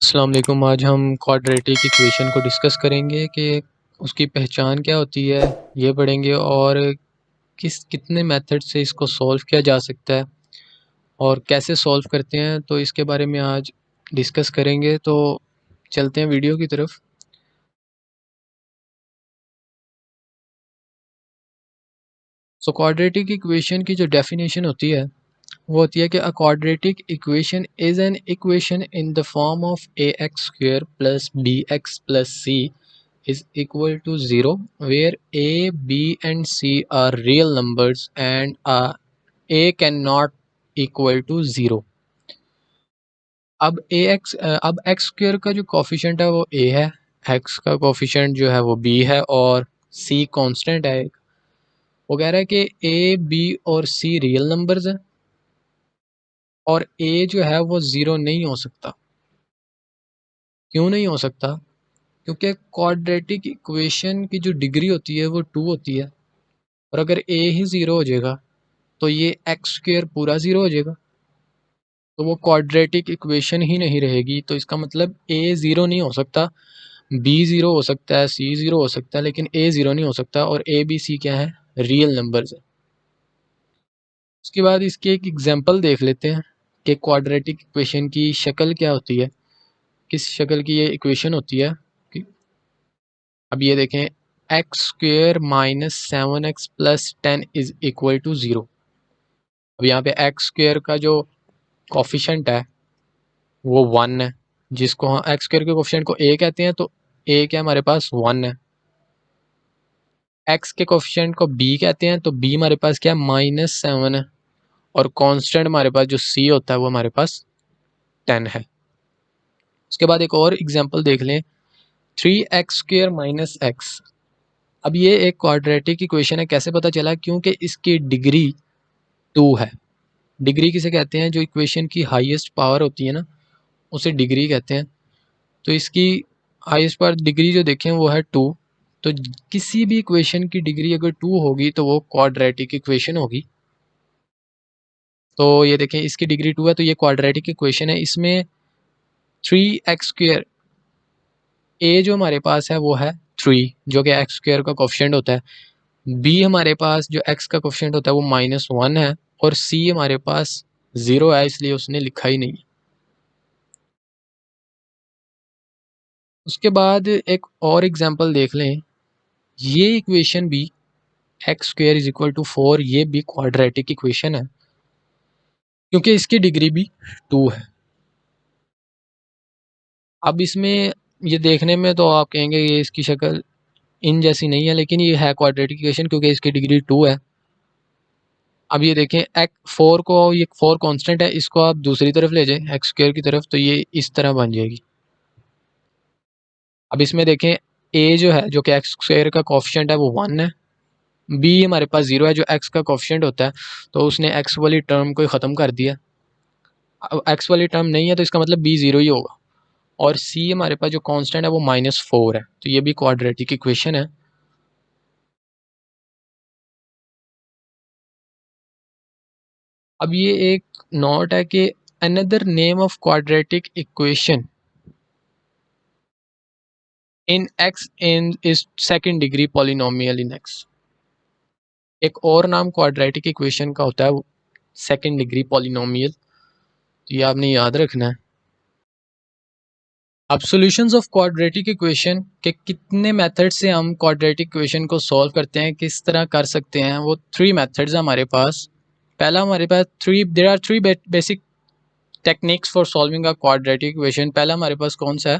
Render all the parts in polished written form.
अस्सलाम वालेकुम। आज हम क्वाड्रेटिक इक्वेशन को डिस्कस करेंगे कि उसकी पहचान क्या होती है, ये पढ़ेंगे और कितने मेथड से इसको सॉल्व किया जा सकता है और कैसे सॉल्व करते हैं, तो इसके बारे में आज डिस्कस करेंगे। तो चलते हैं वीडियो की तरफ। सो क्वाड्रेटिक इक्वेशन की जो डेफिनेशन होती है वो होती है कि a quadratic equation is an equation in the form of a x square plus b x plus c is equal to 0 where a, b and c are real numbers and a cannot equal to 0। अब x square का जो coefficient है वो a है, x का coefficient जो है वो b है और c कांस्टेंट है। वो कह रहा है कि a, b और c रियल नंबर्स हैं और a जो है वो 0 नहीं हो सकता। क्यों नहीं हो सकता? क्योंकि क्वाड्रेटिक इक्वेशन की जो डिग्री होती है वो 2 होती है और अगर a ही 0 हो जाएगा तो ये एक्स स्क्वेयर पूरा 0 हो जाएगा, तो वो क्वाड्रेटिक इक्वेशन ही नहीं रहेगी। तो इसका मतलब ए 0 नहीं हो सकता, बी 0 हो सकता है, सी 0 हो सकता है, लेकिन ए 0 नहीं हो सकता। और ए बी सी क्या है? रियल नंबर्स है। उसके बाद इसके एक एग्जांपल देख लेते हैं कि क्वाड्रेटिक इक्वेशन की शक्ल क्या होती है, किस शक्ल की ये इक्वेशन होती है। अब ये देखें, x square minus 7x plus 10 is equal to 0। अब यहाँ पे एक्स स्क्वेयर का जो कॉफिशेंट है वो 1 है, जिसको हम एक्स स्क्वायर के कोफिशिएंट को a कहते हैं, तो a क्या हमारे पास 1 है। x के कोफिशिएंट को b कहते हैं, तो b हमारे पास क्या है? -7 है। और कांस्टेंट हमारे पास जो c होता है वो हमारे पास 10 है। उसके बाद एक और एग्जांपल देख लें, 3x² माइनस एक्स। अब ये एक क्वाड्रेटिक इक्वेशन है। कैसे पता चला? क्योंकि इसकी डिग्री 2 है। डिग्री किसे कहते हैं? जो इक्वेशन की हाईएस्ट पावर होती है ना, उसे डिग्री कहते हैं। तो इसकी हाईएस्ट पावर डिग्री जो देखें वो है 2। तो किसी भी इक्वेशन की डिग्री अगर 2 होगी तो वो क्वाड्रेटिक इक्वेशन होगी। तो ये देखें, इसकी डिग्री 2 है तो ये क्वाड्रेटिक इक्वेशन है। इसमें 3x², a जो हमारे पास है वो है 3, जो कि एक्स स्क्वेयर का कोफिशिएंट होता है। b हमारे पास जो x का कोफिशिएंट होता है वो -1 है और c हमारे पास 0 है, इसलिए उसने लिखा ही नहीं। उसके बाद एक और एग्जांपल देख लें, ये इक्वेशन भी x² इज इक्वल टू 4, ये भी क्वाड्रेटिक इक्वेशन है क्योंकि इसकी डिग्री भी 2 है। अब इसमें ये देखने में तो आप कहेंगे ये इसकी शक्ल इन जैसी नहीं है, लेकिन ये है क्वाड्रेटिक इक्वेशन क्योंकि इसकी डिग्री 2 है। अब ये देखें, एक्स 4 को, ये 4 कांस्टेंट है, इसको आप दूसरी तरफ ले जाएं एक्स स्क्वायर की तरफ, तो ये इस तरह बन जाएगी। अब इसमें देखें, a जो है, जो कि एक्स स्क्वायर का कोफिशिएंट है वो 1 है, b हमारे पास 0 है जो x का कोफिशिएंट होता है, तो उसने x वाली टर्म को ख़त्म कर दिया। अब x वाली टर्म नहीं है तो इसका मतलब b 0 ही होगा। और c हमारे पास जो कांस्टेंट है वो -4 है, तो ये भी क्वाड्रेटिक इक्वेशन है। अब ये एक नोट है कि another name of quadratic equation in x in is second degree polynomial in x। एक और नाम क्वाड्रेटिक इक्वेशन का होता है सेकंड डिग्री पॉलिनोमियल, तो ये आपने याद रखना है। अब सॉल्यूशंस ऑफ क्वाड्रेटिक इक्वेशन के कितने मेथड से हम क्वाड्रेटिक इक्वेशन को सॉल्व करते हैं, किस तरह कर सकते हैं, वो 3 मेथड्स हैं हमारे पास। पहला हमारे पास there are 3 basic techniques for solving a quadratic equation. पहला हमारे पास कौन सा है?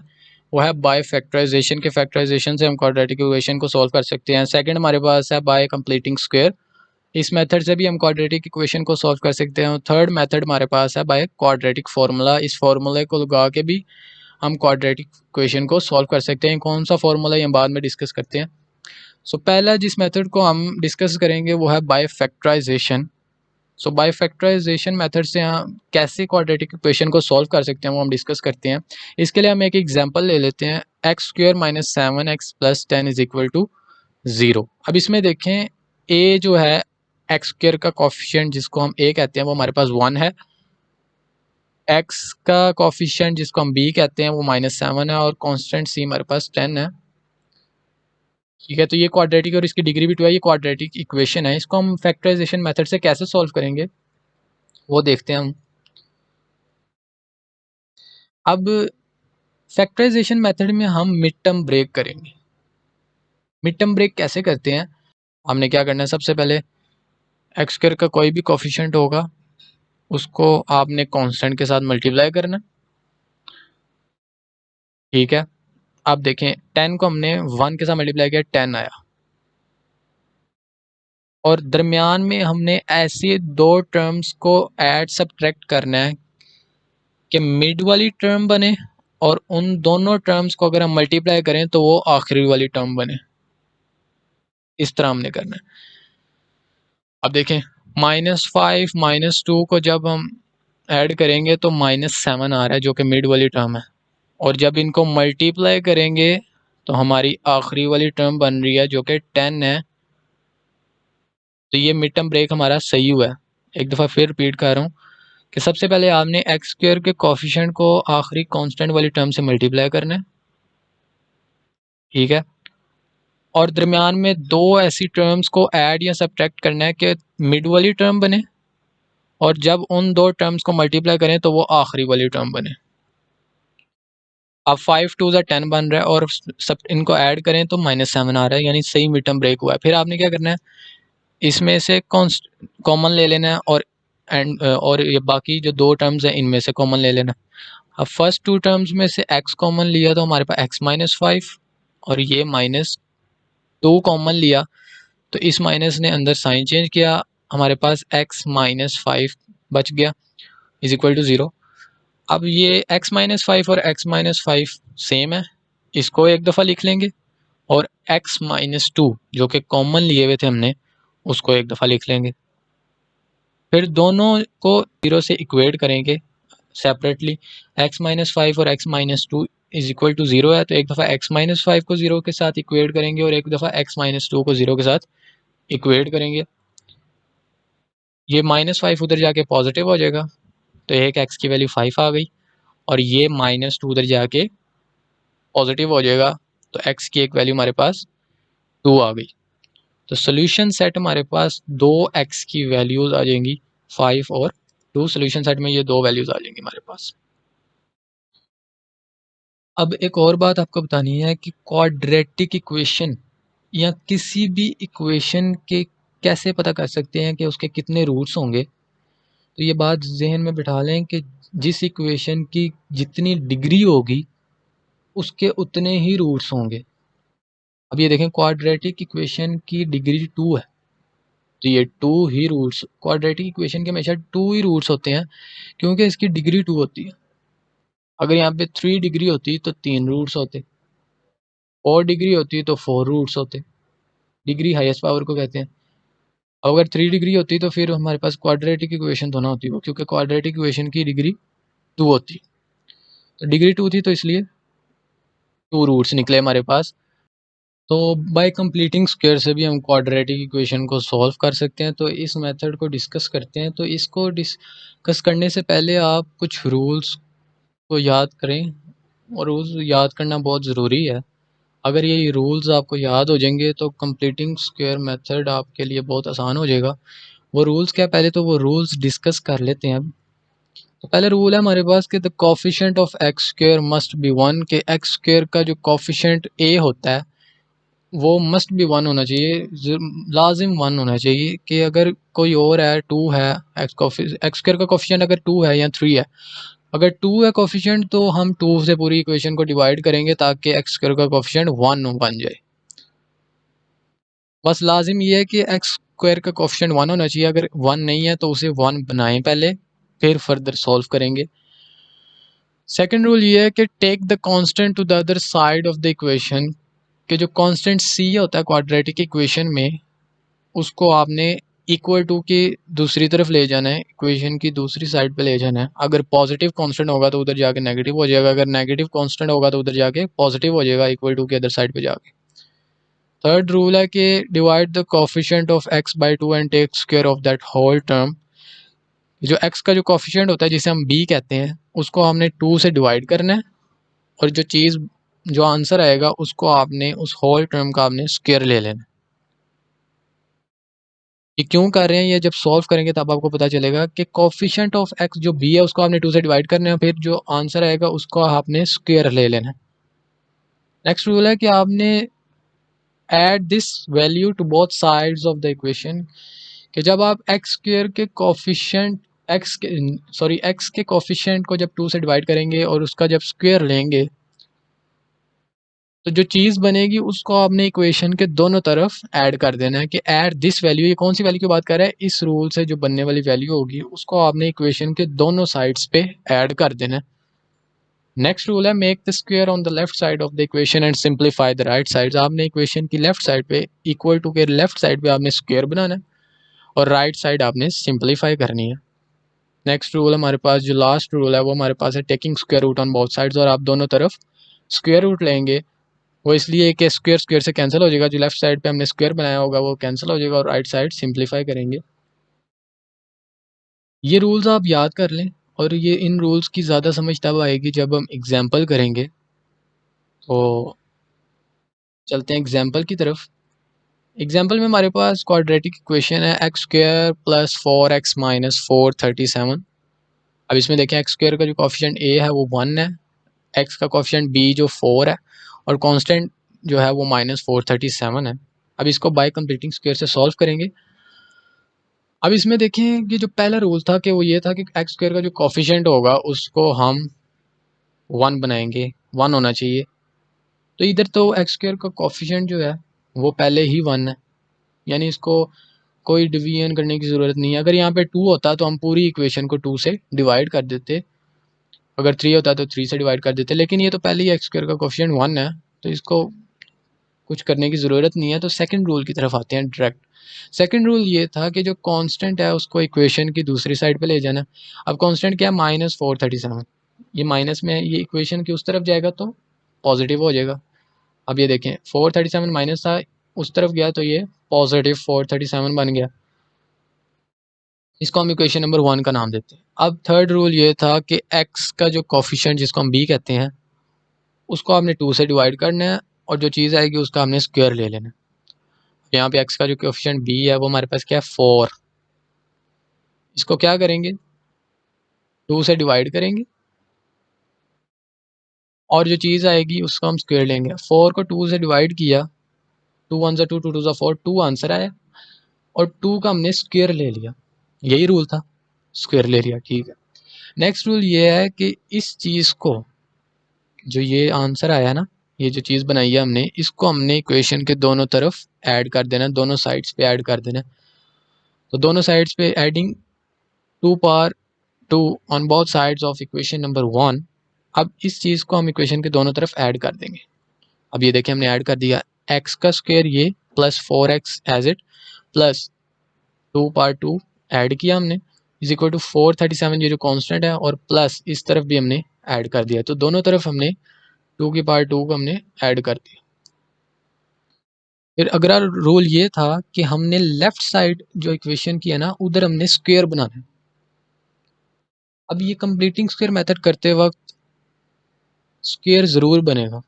वो है बाय फैक्टराइजेशन के फैक्टराइजेशन से हम क्वाड्रेटिक इक्वेशन को सॉल्व कर सकते हैं। सेकंड हमारे पास है बाय कंप्लीटिंग स्क्वायर, इस मेथड से भी हम क्वाड्रेटिक इक्वेशन को सॉल्व कर सकते हैं। थर्ड मेथड हमारे पास है बाय क्वाड्रेटिक फार्मूला, इस फार्मूले को लगा के भी हम क्वाड्रेटिक इक्वेशन को सॉल्व कर सकते हैं। कौन सा फार्मूला ये हम बाद में डिस्कस करते हैं। सो पहला जिस मेथड को हम डिस्कस करेंगे वो है by factorization. So by factorization method से हम कैसे क्वाड्रेटिक इक्वेशन को सॉल्व कर सकते हैं वो हम डिस्कस करते हैं। इसके लिए हम एक एग्जांपल ले लेते हैं, x² minus 7x plus 10 is equal to 0। अब इसमें देखें, a जो है एक्स स्क्वायर का कोफिशिएंट जिसको हम a कहते हैं वो हमारे पास 1 है, एक्स का कोफिशिएंट जिसको हम बी कहते हैं वो -7 है और कांस्टेंट सी हमारे पास 10 है। ठीक है, तो ये क्वाड्रेटिक और इसकी डिग्री भी 2 है, ये क्वाड्रेटिक इक्वेशन है। इसको हम फैक्टराइजेशन मेथड से कैसे सॉल्व करेंगे वो देखते हैं हम। अब फैक्टराइजेशन मेथड में हम मिड टर्म ब्रेक करेंगे। मिड टर्म ब्रेक कैसे करते हैं, हमने क्या करना है, सबसे पहले एक्स स्क्वायर का कोई भी कोफिशिएंट होगा उसको आपने कांस्टेंट के साथ मल्टीप्लाई करना। ठीक है, अब देखें 10 को हमने 1 के साथ मल्टीप्लाई किया, 10 आया। और दरमियान में हमने ऐसे दो टर्म्स को ऐड सब्ट्रैक्ट करना है कि मिड वाली टर्म बने और उन दोनों टर्म्स को अगर हम मल्टीप्लाई करें तो वो आखिरी वाली टर्म बने। इस तरह हमने करना है। अब देखें -5 -2 को जब हम ऐड करेंगे तो -7 आ रहा है जो कि मिड वाली टर्म है, और जब इनको मल्टीप्लाई करेंगे तो हमारी आखिरी वाली टर्म बन रही है जो कि 10 है। तो ये मिड टर्म ब्रेक हमारा सही हुआ है। एक दफ़ा फिर रिपीट कर रहा हूँ कि सबसे पहले आपने एक्स स्क्वायर के कोफिशिएंट को आखिरी कांस्टेंट वाली टर्म से मल्टीप्लाई करना है। ठीक है, और दरमियान में दो ऐसी टर्म्स को ऐड या सब्ट्रैक्ट करना है कि मिड वाली टर्म बने, और जब उन दो टर्म्स को मल्टीप्लाई करें तो वो आखिरी वाली टर्म बने। अब 5 2 10 बन रहा है और सब इनको ऐड करें तो -7 आ रहा है, यानी सही मिड टर्म ब्रेक हुआ है। फिर आपने क्या करना है, इसमें से कॉमन ले लेना है और ये बाकी जो दो टर्म्स हैं इनमें से कॉमन ले लेना। अब फर्स्ट टू टर्म्स में से x कॉमन लिया तो हमारे पास x-5 और ये -2 कॉमन लिया तो इस माइनस ने अंदर साइन चेंज किया, हमारे पास x-5 बच गया इज इक्वल टू 0। अब ये x-5 और x-5 सेम है, इसको एक दफ़ा लिख लेंगे, और x-2 जो कि कॉमन लिए हुए थे हमने उसको एक दफ़ा लिख लेंगे। फिर दोनों को 0 से इक्वेट करेंगे सेपरेटली। x-5 और x-2 इज इक्वल टू 0 है, तो एक दफ़ा x-5 को 0 के साथ इक्वेट करेंगे और एक दफ़ा x-2 को 0 के साथ इक्वेट करेंगे। ये -5 उधर जाके पॉजिटिव हो जाएगा तो एक x की वैल्यू 5 आ गई, और ये -2 उधर जाके पॉजिटिव हो जाएगा तो x की एक वैल्यू हमारे पास 2 आ गई। तो सोल्यूशन सेट हमारे पास दो x की वैल्यूज़ आ जाएंगी 5 और 2। सोल्यूशन सेट में ये दो वैल्यूज़ आ जाएंगी हमारे पास। अब एक और बात आपको बतानी है कि क्वाड्रेटिक इक्वेशन या किसी भी इक्वेशन के कैसे पता कर सकते हैं कि उसके कितने रूट्स होंगे। तो ये बात जहन में बिठा लें कि जिस इक्वेशन की जितनी डिग्री होगी उसके उतने ही रूट्स होंगे। अब ये देखें क्वाड्रेटिक इक्वेशन की डिग्री 2 है तो ये 2 ही रूट्स, क्वाड्रेटिक इक्वेशन के हमेशा 2 ही रूट्स होते हैं क्योंकि इसकी डिग्री 2 होती है। अगर यहाँ पे 3 डिग्री होती तो 3 रूट्स होते, 4 डिग्री होती तो 4 रूट्स होते। डिग्री हाईएस्ट पावर को कहते हैं। अगर 3 डिग्री होती तो फिर हमारे पास क्वाड्रेटिक इक्वेशन तो ना होती वो, क्योंकि क्वाड्रेटिक इक्वेशन की डिग्री 2 होती। तो डिग्री 2 थी तो इसलिए 2 रूट्स निकले हमारे पास। तो बाय कंप्लीटिंग स्क्वायर से भी हम क्वाड्रेटिक इक्वेशन को सॉल्व कर सकते हैं। तो इस मेथड को डिस्कस करते हैं। तो इसको डिस्कस करने से पहले आप कुछ रूल्स को याद करें, और रूल्स याद करना बहुत ज़रूरी है। अगर ये रूल्स आपको याद हो जाएंगे तो कंप्लीटिंग स्क्वायर मेथड आपके लिए बहुत आसान हो जाएगा। वो रूल्स क्या, पहले तो वो रूल्स डिस्कस कर लेते हैं। अब तो पहले रूल है हमारे पास कि the coefficient of x square must be 1, के एक्स स्क्वायर का जो कोफिशिएंट ए होता है वो मस्ट बी 1 होना चाहिए, लाजिम 1 होना चाहिए। कि अगर कोई और है 2 है, एक्स स्क्वायर का कोफिशिएंट अगर 2 है या 3 है, अगर 2 है कोफिशिएंट तो हम 2 से पूरी इक्वेशन को डिवाइड करेंगे ताकि एक्स स्क्वायर का कोफिशिएंट 1 बन जाए। बस लाजिम ये है कि एक्स स्क्वायर का कोफिशिएंट 1 होना चाहिए। अगर 1 नहीं है तो उसे 1 बनाएं पहले, फिर फर्दर सॉल्व करेंगे। सेकंड रूल ये है कि take the constant to the other side of the equation, कि जो कांस्टेंट सी होता है क्वाड्रेटिक इक्वेशन में उसको आपने इक्वल टू की दूसरी तरफ ले जाना है, इक्वेशन की दूसरी साइड पे ले जाना है। अगर पॉजिटिव कांस्टेंट होगा तो उधर जाके नेगेटिव हो जाएगा, अगर नेगेटिव कांस्टेंट होगा तो उधर जाके पॉजिटिव हो जाएगा इक्वल टू के अदर साइड पे जाके। थर्ड रूल है कि divide the coefficient of x by 2 and take square of that whole term, जो x का जो कोफिशिएंट होता है जिसे हम b कहते हैं उसको हमने 2 से डिवाइड करना है, और जो चीज़ जो आंसर आएगा उसको आपने उस होल टर्म का आपने स्क्वायर ले लेना। ये क्यों कर रहे हैं, ये जब सॉल्व करेंगे तब आपको पता चलेगा कि कोफिशिएंट ऑफ x जो b है उसको आपने 2 से डिवाइड करना है, फिर जो आंसर आएगा उसको आपने स्क्वायर ले लेना है। नेक्स्ट रूल है कि आपने add this value to both sides of the equation, कि जब आप एक्स स्क्वायर के कोफिशिएंट एक्स के कोफिशिएंट को जब 2 से डिवाइड करेंगे और उसका जब स्क्वायर लेंगे तो जो चीज़ बनेगी उसको आपने इक्वेशन के दोनों तरफ ऐड कर देना है। कि ऐड दिस वैल्यू, ये कौन सी वैल्यू की बात कर रहा है, इस रूल से जो बनने वाली वैल्यू होगी उसको आपने इक्वेशन के दोनों साइड्स पे ऐड कर देना है। नेक्स्ट रूल है make the square on the left side of the equation and simplify the right side. आपने इक्वेशन की लेफ्ट साइड पे इक्वल टू के लेफ्ट साइड पे आपने स्क्वायर बनाना है और राइट साइड आपने सिंप्लीफाई करनी है। नेक्स्ट रूल हमारे पास जो लास्ट रूल है वो हमारे पास है taking square root on both sides, और आप दोनों तरफ स्क्वायर रूट लेंगे। वो इसलिए कि स्क्वायर स्क्वायर से कैंसिल हो जाएगा, जो लेफ्ट साइड पे हमने स्क्वायर बनाया होगा वो कैंसिल हो जाएगा और राइट साइड सिंप्लीफाई करेंगे। ये रूल्स आप याद कर लें, और ये इन रूल्स की ज़्यादा समझ तब आएगी जब हम एग्जाम्पल करेंगे। तो चलते हैं एग्जाम्पल की तरफ। एग्जाम्पल में हमारे पास क्वाड्रेटिक इक्वेशन है x square plus 4x minus 437। अब इसमें देखें एक्स स्क्वायर का जो कोफिशिएंट a है वो 1 है, एक्स का कोफिशिएंट b जो 4 है, और कांस्टेंट जो है वो माइनस 437 है। अब इसको बाय कंप्लीटिंग स्क्वायर से सॉल्व करेंगे। अब इसमें देखें कि जो पहला रूल था कि वो ये था कि एक्स स्क्वायर का जो कोफिशिएंट होगा उसको हम 1 बनाएंगे, 1 होना चाहिए। तो इधर तो एक्स स्क्वायर का कोफिशिएंट जो है वो पहले ही 1 है, यानी इसको कोई डिवीजन करने की ज़रूरत नहीं है। अगर यहाँ पे 2 होता तो हम पूरी इक्वेशन को 2 से डिवाइड कर देते, अगर 3 होता तो 3 से डिवाइड कर देते, लेकिन ये तो पहले ही एक्स स्क्वायर का कोफिशिएंट 1 है तो इसको कुछ करने की ज़रूरत नहीं है। तो सेकंड रूल की तरफ आते हैं डायरेक्ट। सेकंड रूल ये था कि जो कांस्टेंट है उसको इक्वेशन की दूसरी साइड पे ले जाना। अब कांस्टेंट क्या है, माइनस 437, ये माइनस में है, ये इक्वेशन की उस तरफ जाएगा तो पॉजिटिव हो जाएगा। अब ये देखें 437 माइनस था, उस तरफ गया तो ये पॉजिटिव 437 बन गया। इसको हम इक्वेशन नंबर 1 का नाम देते हैं। अब थर्ड रूल ये था कि x का जो कोफिशिएंट जिसको हम b कहते हैं उसको आपने 2 से डिवाइड करना है, और जो चीज़ आएगी उसका हमने स्क्वायर ले लेना है। यहाँ पे x का जो कोफिशिएंट b है वो हमारे पास क्या है 4, इसको क्या करेंगे 2 से डिवाइड करेंगे, और जो चीज़ आएगी उसको हम स्क्वायर लेंगे। 4 को 2 से डिवाइड किया, 2 1 ज़ा 2 2 2 ज़ा 4, 2 आंसर आया, और 2 का हमने स्क्वायर ले लिया, यही रूल था, स्क्वायर ले लिया, ठीक है। नेक्स्ट रूल ये है कि इस चीज़ को, जो ये आंसर आया ना, ये जो चीज़ बनाई है हमने, इसको हमने इक्वेशन के दोनों तरफ ऐड कर देना, दोनों साइड्स पे ऐड कर देना। तो दोनों साइड्स पे adding 2 power 2 on both sides of equation number 1। अब इस चीज़ को हम इक्वेशन के दोनों तरफ ऐड कर देंगे। अब ये देखिए हमने ऐड कर दिया, एक्स का स्क्वायर ये plus 4x as it, plus 2 power 2 add किया हमने, इज इक्वल टू 437, ये जो कांस्टेंट है, और प्लस इस तरफ भी हमने ऐड कर दिया। तो दोनों तरफ हमने 2 की पावर 2 को हमने ऐड कर दिया। फिर अगला रूल ये था कि हमने लेफ्ट साइड जो इक्वेशन की है ना उधर हमने स्क्वायर बनाना है। अब ये कंप्लीटिंग स्क्वायर मेथड करते वक्त स्क्वायर ज़रूर बनेगा,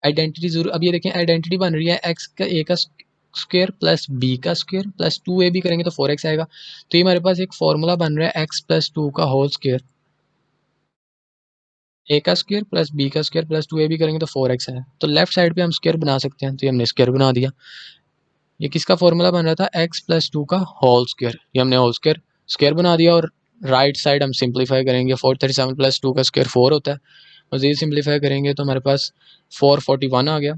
आइडेंटिटी ज़रूर। अब ये देखें आइडेंटिटी बन रही है एक्स का ए का स्क्वायर प्लस बी का स्क्वायर प्लस 2a भी करेंगे तो 4x आएगा। तो ये हमारे पास एक फॉर्मूला बन रहा है एक्स प्लस 2 का होल स्क्वायर, ए का स्क्वायर प्लस बी का स्क्वायर प्लस 2a भी करेंगे तो 4x है। तो लेफ्ट साइड पे हम स्क्वायर बना सकते हैं, तो ये हमने स्क्वायर बना दिया। ये किसका फॉर्मूला बन रहा था, एक्स प्लस 2 का होल स्क्वायर, ये हमने होल स्क्वायर स्क्वायर बना दिया। और राइट साइड हम सिंप्लीफाई करेंगे, 437 प्लस 2 का स्क्वायर 4 होता है, मज़ीद सिंप्लीफाई करेंगे तो हमारे पास 441 आ गया।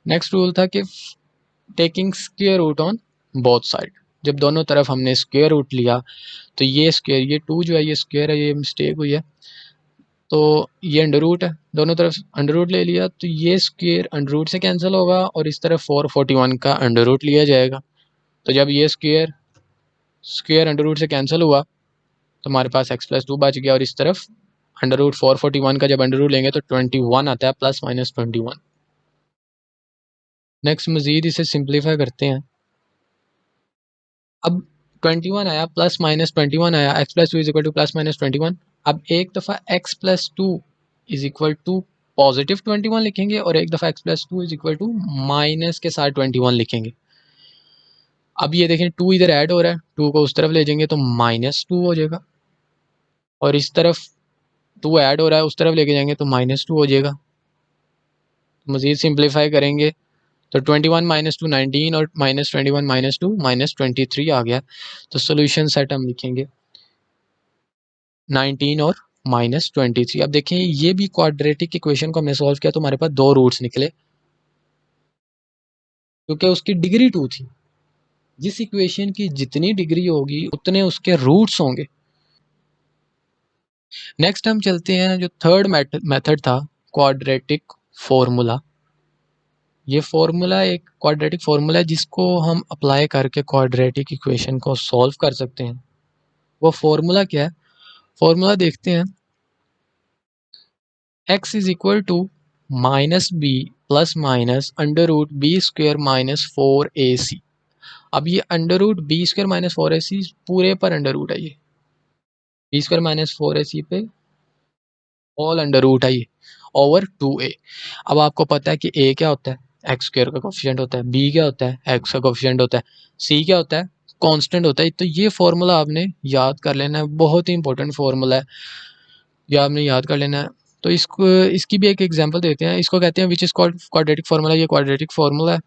नेक्स्ट रूल था कि taking square root on both side, जब दोनों तरफ हमने स्क्वायर रूट लिया तो ये स्क्वायर, ये 2 जो है ये स्क्वायर है, ये मिस्टेक हुई है, तो ये अंडर रूट है, दोनों तरफ अंडर रूट ले लिया तो ये स्क्वायर अंडर रूट से कैंसिल होगा, और इस तरफ 441 का अंडर रूट लिया जाएगा। तो जब ये स्क्वायर स्क्वायर अंडर रूट से कैंसिल हुआ तो हमारे पास x प्लस 2 बच गया, और इस तरफ अंडर रूट 441 का जब अंडर रूट लेंगे तो 21 आता है, प्लस माइनस 21। नेक्स्ट मज़ीद इसे सिंप्लीफाई करते हैं। अब 21 आया प्लस माइनस 21 आया, x plus two is equal to plus minus 21। अब एक दफ़ा x plus two is equal to positive 21 लिखेंगे और एक दफ़ा x plus two is equal to minus के साथ 21 लिखेंगे। अब ये देखें 2 इधर ऐड हो रहा है, 2 को उस तरफ ले जाएंगे तो -2 हो जाएगा, और इस तरफ 2 ऐड हो रहा है उस तरफ लेके जाएंगे तो -2 हो जाएगा। मज़ीद सिंप्लीफाई करेंगे तो 21 माइनस टू 19 और -21 माइनस टू -23 आ गया। तो सोल्यूशन सेट हम लिखेंगे 19 और -23। अब देखें ये भी क्वाड्रेटिक इक्वेशन को हमने सॉल्व किया तो हमारे पास दो रूट्स निकले, क्योंकि उसकी डिग्री 2 थी। जिस इक्वेशन की जितनी डिग्री होगी उतने उसके रूट्स होंगे। नेक्स्ट हम चलते हैं, जो थर्ड मेथड था क्वाड्रेटिक फॉर्मूला। ये फॉर्मूला एक क्वाड्रेटिक फॉर्मूला है जिसको हम अप्लाई करके क्वाड्रेटिक इक्वेशन को सॉल्व कर सकते हैं। वो फॉर्मूला क्या है? फॉर्मूला देखते हैं, x is equal to minus b plus minus under root b square minus 4ac। अब ये under root b square minus 4ac पूरे पर अंडर रूट है, ये बी स्क्वेयर माइनस 4ac पे ऑल अंडर रूट है ये ओवर 2a। अब आपको पता है कि a क्या होता है? एक्स स्क्वेयर का कोफिशिएंट होता है। b क्या होता है? x का कोफिशिएंट होता है। c क्या होता है? कांस्टेंट होता है। तो ये फॉर्मूला आपने याद कर लेना है, बहुत ही इंपॉर्टेंट फार्मूला है, ये आपने याद कर लेना है। तो इसको इसकी भी एक एग्जांपल देते हैं, इसको कहते हैं which is called quadratic formula. ये क्वाड्रेटिक फार्मूला है।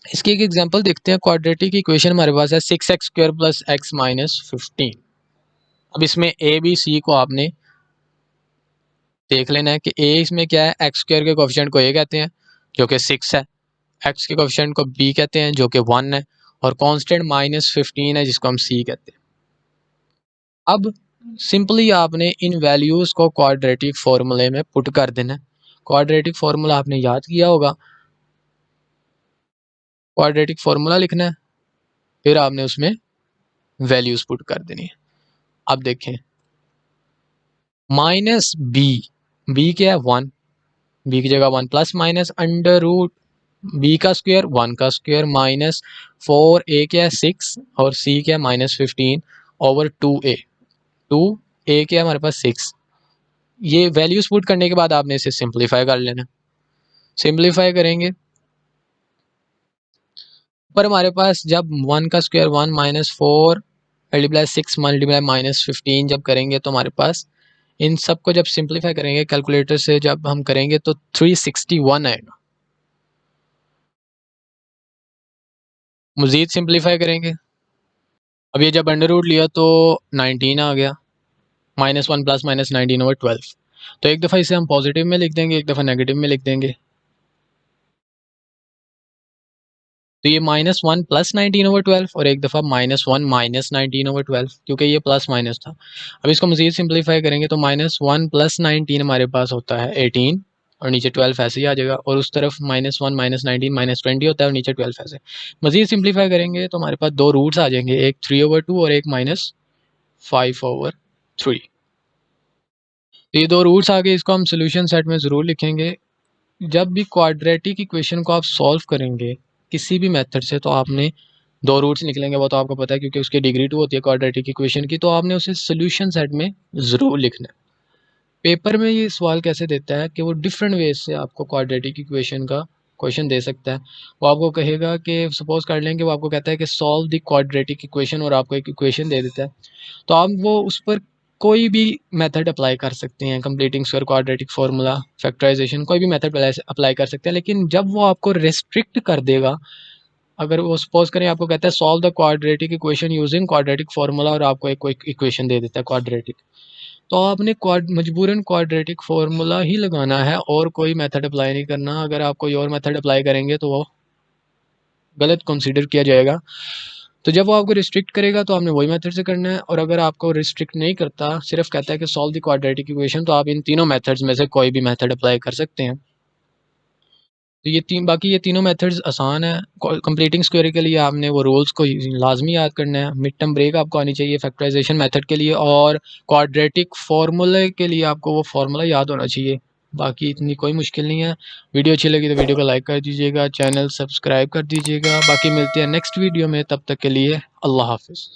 इसकी एक एग्जांपल देखते हैं। क्वाड्रेटिक इक्वेशन हमारे पास है 6x² प्लस x माइनस 15। अब इसमें a b c को आपने देख लेना है कि a इसमें क्या है, x² के कोफिशिएंट को a कहते हैं जो कि 6 है, x के कोफिशिएंट को b कहते हैं जो कि 1 है, और कांस्टेंट -15 है जिसको हम c कहते हैं। अब सिंपली आपने इन वैल्यूज़ को क्वाड्रेटिक फार्मूले में पुट कर देना है। क्वाड्रेटिक फार्मूला आपने याद किया होगा, क्वाड्रेटिक फार्मूला लिखना है, फिर आपने उसमें वैल्यूज़ पुट कर देनी है। अब देखें माइनस बी क्या है 1, बी की जगह 1 plus minus under root b का स्क्वायर 1 का स्क्वायर माइनस 4a क्या है 6 और c क्या है -15 ओवर 2a। 2a क्या है हमारे पास 6। ये वैल्यूज पुट करने के बाद आपने इसे सिंप्लीफाई कर लेना। सिंप्लीफाई करेंगे पर हमारे पास जब 1 का स्क्वायर 1 -4 मल्टीप्लाई 6 मल्टीप्लाई -15 जब करेंगे तो हमारे पास इन सब को जब सिंप्लीफाई करेंगे कैलकुलेटर से जब हम करेंगे तो 361 आएगा। मज़ीद सिंप्लीफाई करेंगे, अब ये जब अंडर रूट लिया तो 19 आ गया, -1 प्लस -19 ओवर 12। तो एक दफ़ा इसे हम पॉजिटिव में लिख देंगे, एक दफ़ा नेगेटिव में लिख देंगे। तो ये -1 प्लस 19 ओवर 12 और एक दफ़ा -1 माइनस 19 ओवर 12, क्योंकि ये प्लस माइनस था। अब इसको मज़ीद सिंप्लीफाई करेंगे तो -1 प्लस 19 हमारे पास होता है 18 और नीचे 12 ऐसे ही आ जाएगा, और उस तरफ -1 माइनस 19 -20 होता है और नीचे 12 ऐसे। मज़ीद सिंप्लीफाई करेंगे तो हमारे पास दो रूट्स आ जाएंगे, एक 3 ओवर 2 और एक -5 ओवर 3। ये दो रूट्स आ गए, इसको हम सोल्यूशन सेट में ज़रूर लिखेंगे। जब भी क्वाड्रेटिक इक्वेशन को आप सॉल्व करेंगे किसी भी मेथड से तो आपने दो रूट्स निकलेंगे, वो तो आपको पता है क्योंकि उसकी डिग्री 2 होती है क्वाड्रेटिक इक्वेशन की, तो आपने उसे सोल्यूशन सेट में ज़रूर लिखना है। पेपर में ये सवाल कैसे देता है कि वो डिफरेंट वेज से आपको क्वाड्रेटिक इक्वेशन का क्वेश्चन दे सकता है। वो आपको कहेगा कि सपोज कर लें कि वो आपको कहता है कि सॉल्व द क्वाड्रेटिक इक्वेशन और आपको एक इक्वेशन दे देता है, तो आप वो उस पर कोई भी मेथड अप्लाई कर सकते हैं, completing square, quadratic formula, factorization, कोई भी मेथड अप्लाई कर सकते हैं। लेकिन जब वो आपको रिस्ट्रिक्ट कर देगा, अगर वो सपोज करें आपको कहता है solve the quadratic equation using quadratic formula और आपको एक इक्वेशन दे देता है क्वाड्रेटिक, तो आपने मजबूरन क्वाड्रेटिक फार्मूला ही लगाना है और कोई मेथड अप्लाई नहीं करना। अगर आप कोई और मेथड अप्लाई करेंगे तो वो गलत कंसीडर किया जाएगा। तो जब वो आपको रिस्ट्रिक्ट करेगा तो आपने वही मेथड से करना है, और अगर आपको रिस्ट्रिक्ट नहीं करता, सिर्फ कहता है कि सॉल्व द क्वाड्रेटिक इक्वेशन, तो आप इन तीनों मेथड्स में से कोई भी मेथड अप्लाई कर सकते हैं। तो बाकी ये तीनों मेथड्स आसान है। कंप्लीटिंग स्क्वेयर के लिए आपने वो रूल्स को लाजमी याद करना है। मिड टर्म ब्रेक आपको आनी चाहिए फैक्टराइजेशन मेथड के लिए, और क्वाड्रेटिक फार्मूले के लिए आपको वो फार्मूला याद होना चाहिए। बाकी इतनी कोई मुश्किल नहीं है। वीडियो अच्छी लगी तो वीडियो को लाइक कर दीजिएगा, चैनल सब्सक्राइब कर दीजिएगा। बाकी मिलते हैं नेक्स्ट वीडियो में, तब तक के लिए अल्लाह हाफिज़।